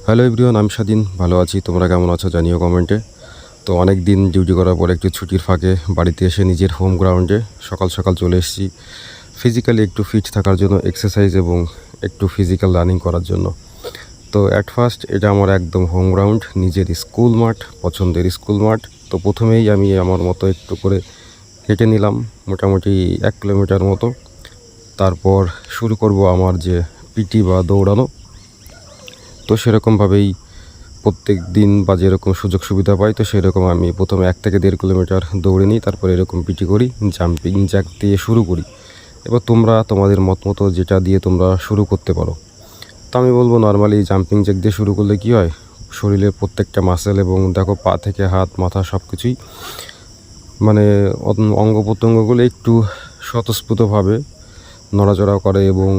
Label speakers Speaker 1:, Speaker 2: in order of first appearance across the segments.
Speaker 1: Hello everyone, আমি স্বাধীন। ভালো আছি, তোমরা কেমন আছো জানিও কমেন্টে। তো অনেক দিন ডিউটি করার পর একটু ছুটির ফাঁকে বাড়িতে এসে নিজের হোম গ্রাউন্ডে সকাল সকাল চলে এসেছি ফিজিক্যালি একটু ফিট থাকার জন্য, এক্সারসাইজ এবং একটু ফিজিক্যাল রানিং করার জন্য। তো অ্যাট ফার্স্ট এটা আমার একদম হোম গ্রাউন্ড, নিজের স্কুল মাঠ, পছন্দের স্কুল মাঠ। তো প্রথমেই আমি আমার মতো একটু করে হেঁটে নিলাম, মোটামুটি 1 কিলোমিটার মতো। তারপর শুরু করব আমার যে পিটি বা দৌড়ানো। তো সেরকমভাবেই প্রত্যেক দিন বা যেরকম সুযোগ সুবিধা পাই, তো সেরকম আমি প্রথমে 1 থেকে 1.5 কিলোমিটার দৌড়ে নিই, তারপর এরকম পিটি করি, জাম্পিং জ্যাক দিয়ে শুরু করি। এবার তোমরা তোমাদের মতো যেটা দিয়ে তোমরা শুরু করতে পারো। তো আমি বলবো নর্মালি জাম্পিং জ্যাক দিয়ে শুরু করলে কি হয়, শরীরের প্রত্যেকটা মাসেল এবং দেখো পা থেকে হাত মাথা সব কিছুই মানে অঙ্গ প্রত্যঙ্গগুলো একটু স্বতঃস্ফূর্তভাবে নড়াচড়া করে এবং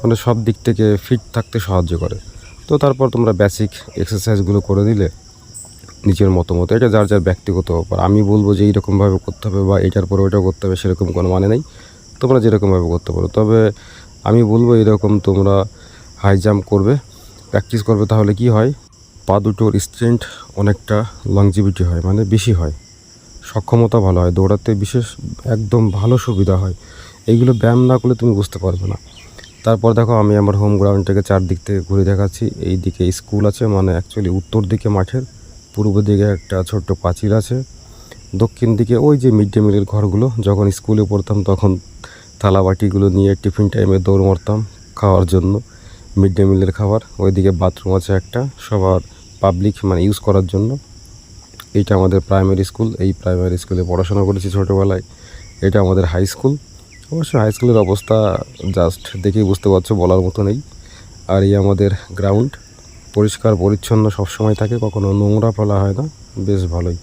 Speaker 1: মানে সব দিক থেকে ফিট থাকতে সাহায্য করে। তো তারপর তোমরা বেসিক এক্সারসাইজগুলো করে দিলে নিজের মতো এটা যার যার ব্যক্তিগত ব্যাপার। আমি বলবো যে এইরকমভাবে করতে হবে বা এটার পরে ওইটা করতে হবে, সেরকম কোনো মানে নেই। তোমরা যেরকমভাবে করতে পারো। তবে আমি বলবো এরকম তোমরা হাই জাম্প করবে, প্র্যাকটিস করবে, তাহলে কি হয়, পা দুটোর স্ট্রেংথ অনেকটা লংজিভিটি হয়, মানে বেশি হয়, সক্ষমতা ভালো হয়, দৌড়াতে বিশেষ একদম ভালো সুবিধা হয়। এইগুলো ব্যায়াম না করলে তুমি বুঝতে পারবে না। তারপর দেখো আমি আমার হোম গ্রাউন্ডটাকে চারদিক থেকে ঘুরে দেখাচ্ছি। এই দিকে স্কুল আছে, মানে অ্যাকচুয়ালি উত্তর দিকে মাঠের, পূর্ব দিকে একটা ছোট্ট পাঁচিল আছে, দক্ষিণ দিকে ওই যে মিড ডে মিলের ঘরগুলো। যখন স্কুলে পড়তাম তখন থালাবাটিগুলো নিয়ে টিফিন টাইমে দৌড় মারতাম খাওয়ার জন্য মিড ডে মিলের খাবার। ওইদিকে বাথরুম আছে একটা সবার পাবলিক মানে ইউজ করার জন্য। এইটা আমাদের প্রাইমারি স্কুল, এই প্রাইমারি স্কুলে পড়াশোনা করেছি ছোটোবেলায়। এটা আমাদের হাই স্কুল। অবশ্য হাই স্কুলের অবস্থা জাস্ট দেখেই বুঝতে পারছো, বলার মতো নেই। আর এই আমাদের গ্রাউন্ড পরিষ্কার পরিচ্ছন্ন সবসময় থাকে, কখনো নোংরা ফেলা হয় না, বেশ ভালোই।